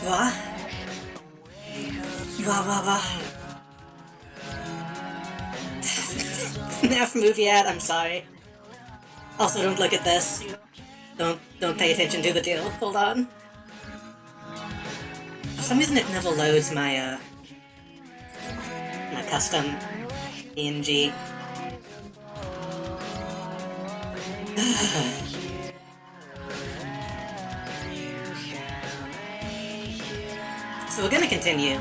What? What? FNAF movie ad, I'm sorry. Also, don't look at this. Don't pay attention to the deal. Hold on. For some reason it never loads my, my custom PNG. So we're gonna continue,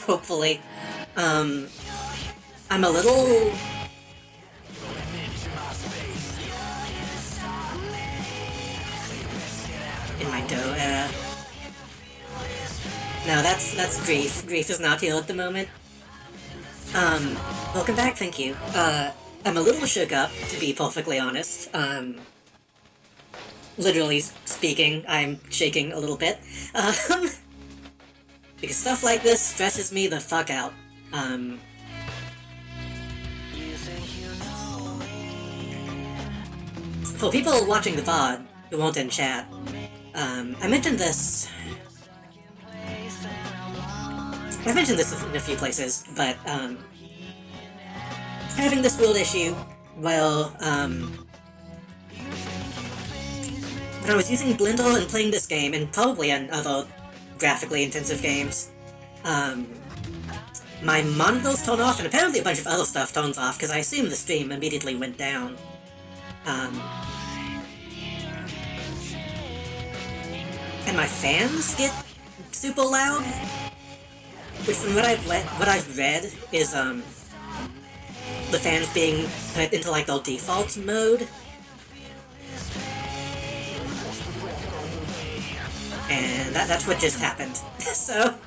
hopefully. I'm a little... in my dough era. No, that's Grief. Grief is not here at the moment. Welcome back, thank you. I'm a little shook up, to be perfectly honest. Literally speaking, I'm shaking a little bit. Because stuff like this stresses me the fuck out. For people watching the VOD who weren't in chat, I mentioned this... I've mentioned this in a few places, but, having this world issue, well, when I was using Blender and playing this game, and probably on other graphically intensive games, my monitors turn off, and apparently a bunch of other stuff turns off, because I assume the stream immediately went down. And my fans get super loud, which from what I've read is, the fans being put into, like, their default mode. And that's what just happened. So,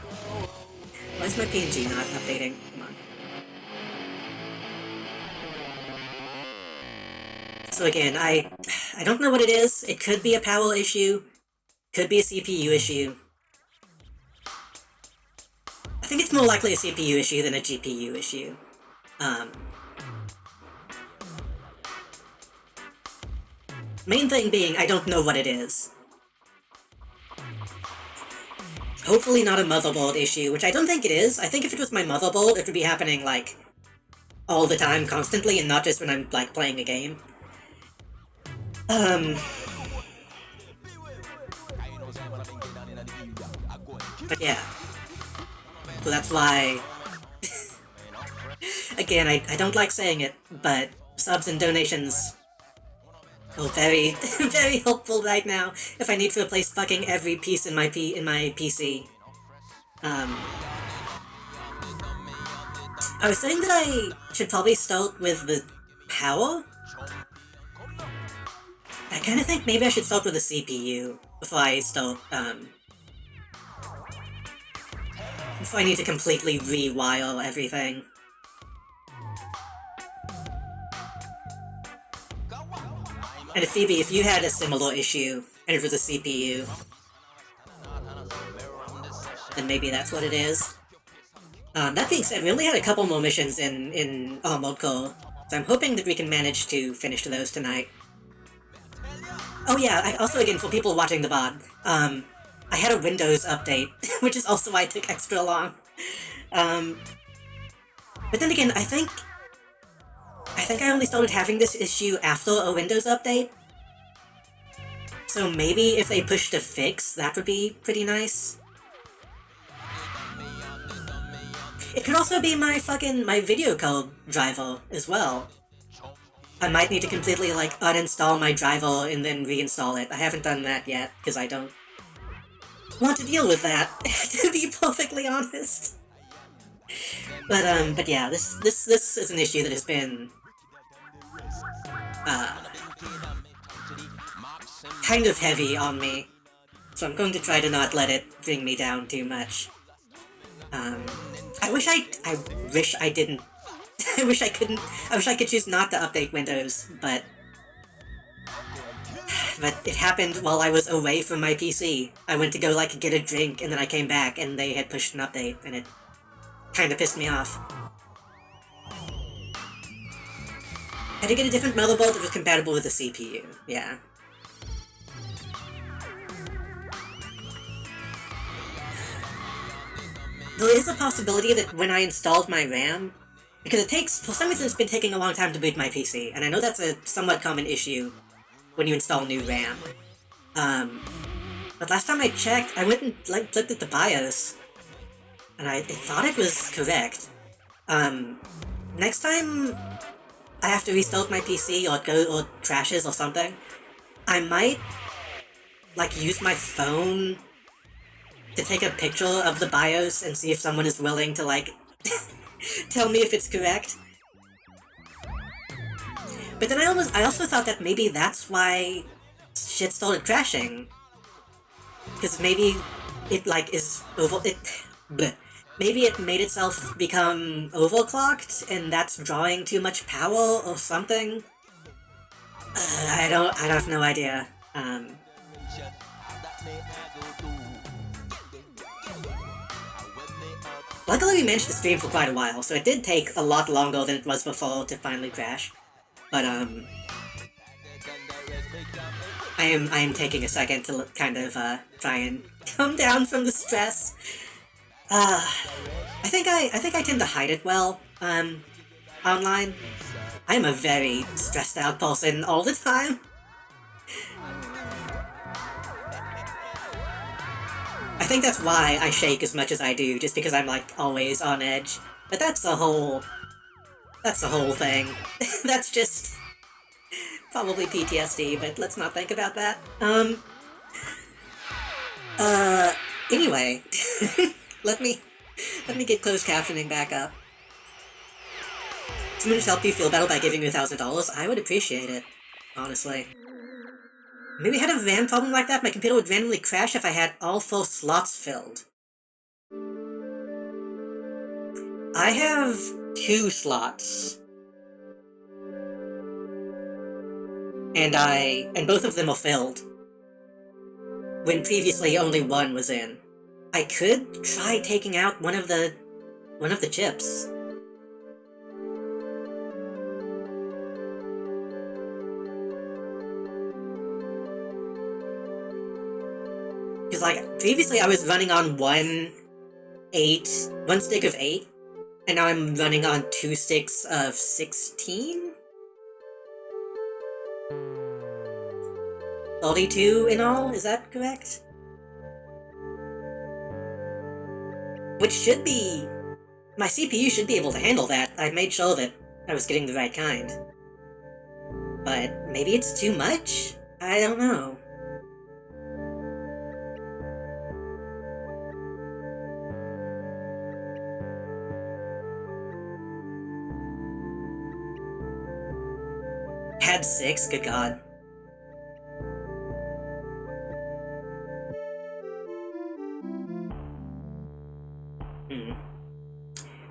why is my PNG not updating? Come on. So again, I don't know what it is. It could be a power issue, could be a CPU issue. I think it's more likely a CPU issue than a GPU issue. Main thing being, I don't know what it is. Hopefully not a motherboard issue, which I don't think it is. I think if it was my motherboard, it would be happening, like, all the time, constantly, and not just when I'm, like, playing a game. But yeah. So that's why... Again, I don't like saying it, but subs and donations are very, very helpful right now if I need to replace fucking every piece in my PC. I was saying that I should probably start with the power? I kinda think maybe I should start with the CPU before I start, before I need to completely rewire everything. And Phoebe, if you had a similar issue, and it was a CPU, then maybe that's what it is. That being said, we only had a couple more missions in Armored Core, so I'm hoping that we can manage to finish those tonight. Oh yeah, also again, for people watching the VOD, I had a Windows update, which is also why it took extra long. But then again, I think I only started having this issue after a Windows update. So maybe if they pushed a fix, that would be pretty nice. It could also be my video card driver as well. I might need to completely, like, uninstall my driver and then reinstall it. I haven't done that yet, because I don't want to deal with that, to be perfectly honest. But yeah, this is an issue that has been, kind of heavy on me, so I'm going to try to not let it bring me down too much. I wish I didn't. I wish I could choose not to update Windows, but it happened while I was away from my PC. I went to go, like, get a drink, and then I came back, and they had pushed an update, and it kinda pissed me off. I had to get a different motherboard that was compatible with the CPU, yeah. there is a possibility that when I installed my RAM, because it takes, for some reason it's been taking a long time to boot my PC, and I know that's a somewhat common issue when you install new RAM. But last time I checked, I went and looked at the BIOS, and I thought it was correct. Next time I have to restart my PC or crashes or something, I might use my phone to take a picture of the BIOS and see if someone is willing to tell me if it's correct. But then I also thought that maybe that's why shit started crashing. Because maybe it maybe it made itself become overclocked and that's drawing too much power or something. I have no idea. Luckily we managed to stream for quite a while, so it did take a lot longer than it was before to finally crash. But I am taking a second to kind of try and come down from the stress. I think I tend to hide it well online. I am a very stressed out person all the time. I think that's why I shake as much as I do, just because I'm always on edge. But that's the whole thing. That's just probably PTSD, but let's not think about that. Anyway, let me get closed captioning back up. Someone just help you feel better by giving you $1,000? I would appreciate it, honestly. Maybe I had a RAM problem like that. My computer would randomly crash if I had all 4 slots filled. I have 2 slots. And both of them are filled. When previously only 1 was in. I could try taking out one of the chips. Because, previously I was running on one stick of 8, and now I'm running on 2 sticks of 16? 32 in all, is that correct? Which should be... my CPU should be able to handle that. I made sure that I was getting the right kind. But maybe it's too much? I don't know. Had 6? Good God.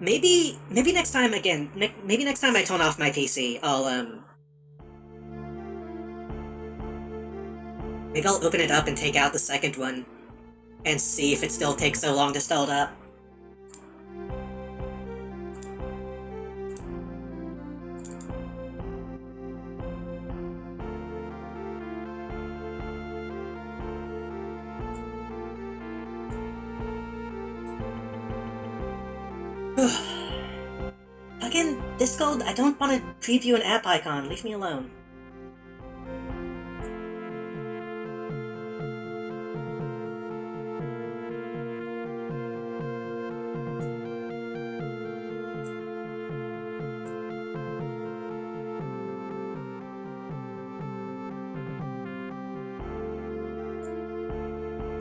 Maybe next time again. Maybe next time I turn off my PC, maybe I'll open it up and take out the second one, and see if it still takes so long to start up. Fucking Discord, I don't want to preview an app icon, leave me alone.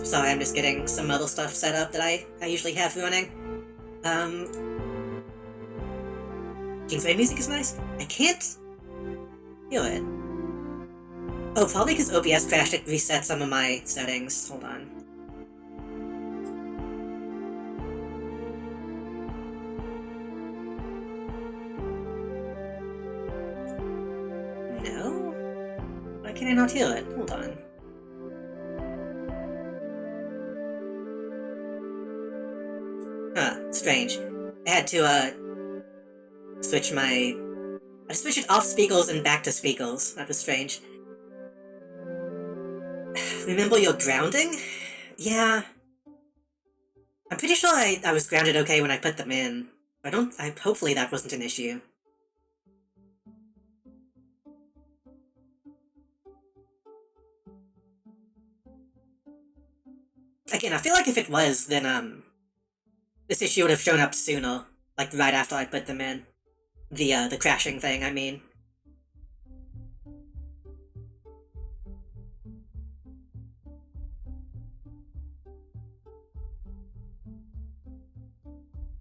Sorry, I'm just getting some other stuff set up that I usually have running. Kingsway music is nice? I can't feel it. Oh, probably because OBS crashed it reset some of my settings. Hold on. No? Why can I not hear it? Hold on. Huh, strange. I had to, switch it off speakers and back to speakers. That was strange. Remember your grounding? Yeah. I'm pretty sure I was grounded okay when I put them in. Hopefully that wasn't an issue. Again, I feel like if it was, then, this issue would have shown up sooner. Like, right after I put them in. The crashing thing, I mean.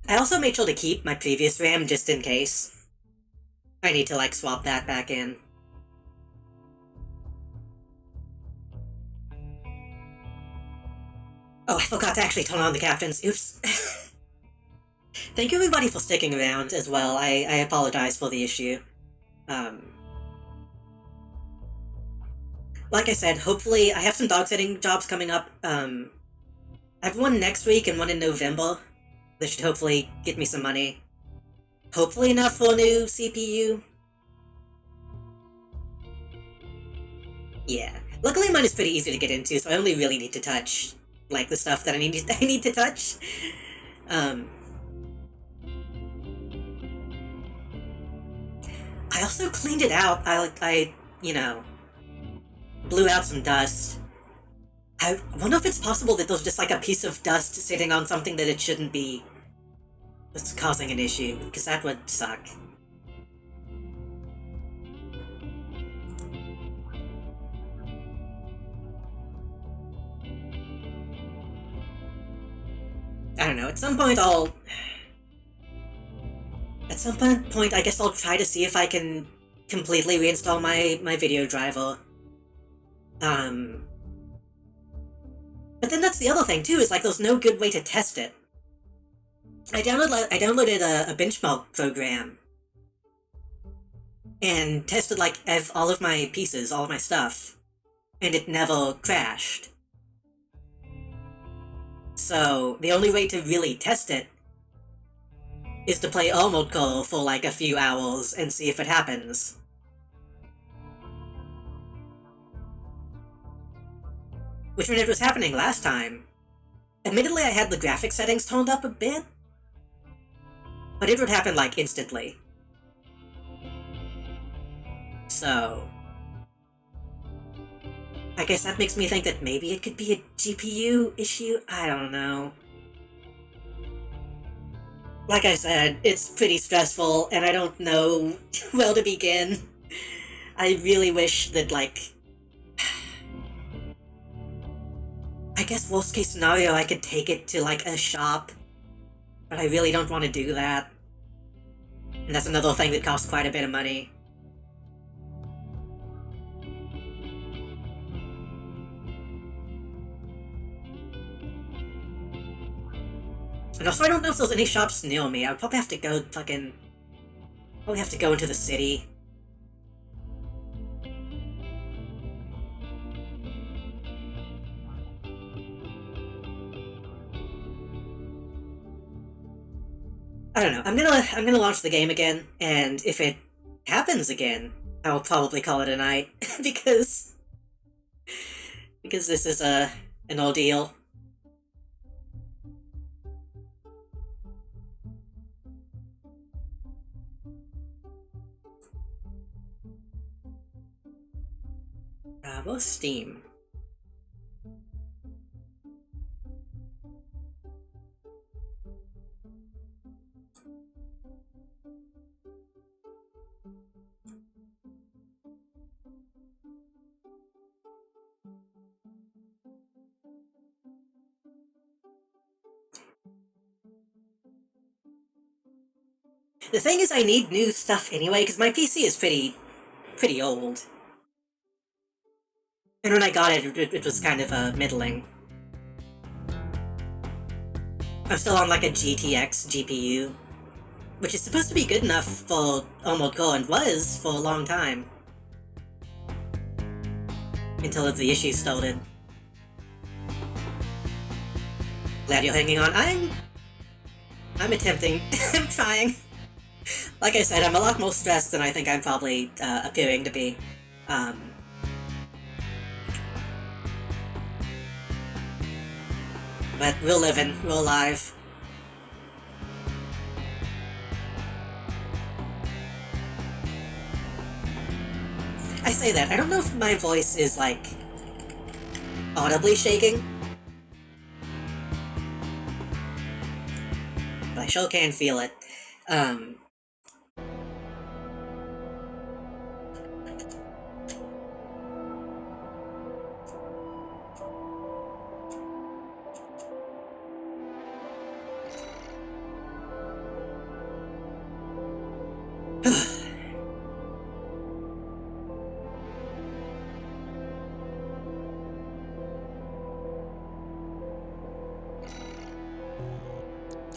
I also made sure to keep my previous RAM just in case. I need to, like, swap that back in. Oh, I forgot to actually turn on the captains. Oops. Thank you everybody for sticking around as well. I apologize for the issue. Like I said, hopefully I have some dog sitting jobs coming up. I have one next week and one in November. That should hopefully get me some money. Hopefully enough for a new CPU. Yeah. Luckily mine is pretty easy to get into, so I only really need to touch, like, the stuff that I need to touch. I also cleaned it out. I blew out some dust. I wonder if it's possible that there's just like a piece of dust sitting on something that it shouldn't be that's causing an issue, because that would suck. I don't know, at some point, I guess I'll try to see if I can completely reinstall my video driver. But then that's the other thing, too, is, like, there's no good way to test it. I downloaded a benchmark program and tested, like, all of my pieces, all of my stuff, and it never crashed. So, the only way to really test it is to play Armored Core for, like, a few hours and see if it happens. Which, when it was happening last time, admittedly I had the graphics settings toned up a bit, but it would happen, like, instantly. So, I guess that makes me think that maybe it could be a GPU issue? I don't know. Like I said, it's pretty stressful, and I don't know where to begin. I really wish that, like... I guess worst case scenario, I could take it to, like, a shop. But I really don't want to do that. And that's another thing that costs quite a bit of money. And also, I don't know if there's any shops near me. I would probably have to go probably have to go into the city. I don't know. I'm gonna launch the game again, and if it happens again, I will probably call it a night because this is an ordeal. Bravo Steam. The thing is, I need new stuff anyway, because my PC is pretty old. And when I got it was kind of middling. I'm still on like a GTX GPU, which is supposed to be good enough for Armored Core and was for a long time. Until the issue started. Glad you're hanging on. I'm attempting. I'm trying. Like I said, I'm a lot more stressed than I think I'm probably appearing to be. But we're living, we're alive. I say that, I don't know if my voice is, like, audibly shaking. But I sure can feel it.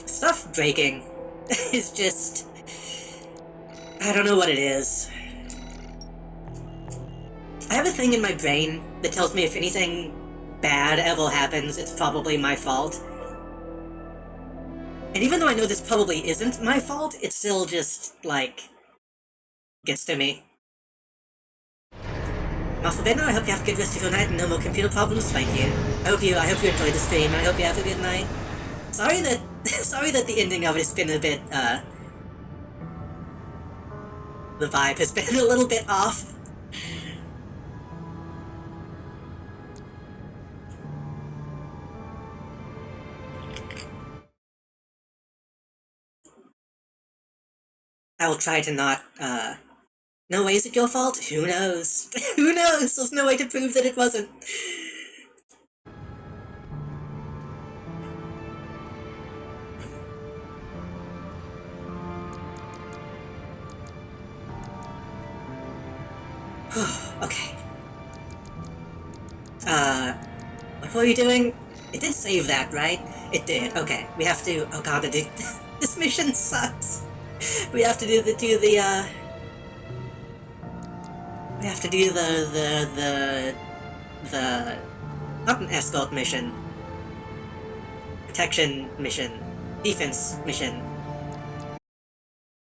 Stuff breaking is just... I don't know what it is. I have a thing in my brain that tells me if anything bad ever happens, it's probably my fault. And even though I know this probably isn't my fault, it still just, like, gets to me. Forbidden, I hope you have a good rest of your night and no more computer problems, thank you. I hope you enjoyed the stream, and I hope you have a good night. Sorry that the ending of it's been a bit, the vibe has been a little bit off. I will try to not, no way is it your fault? Who knows? Who knows? There's no way to prove that it wasn't. Okay. What were you doing? It did save that, right? It did. Okay, we have to... Oh god, this mission sucks. We have to do the... We have to do the... Not an escort mission. Protection mission. Defense mission.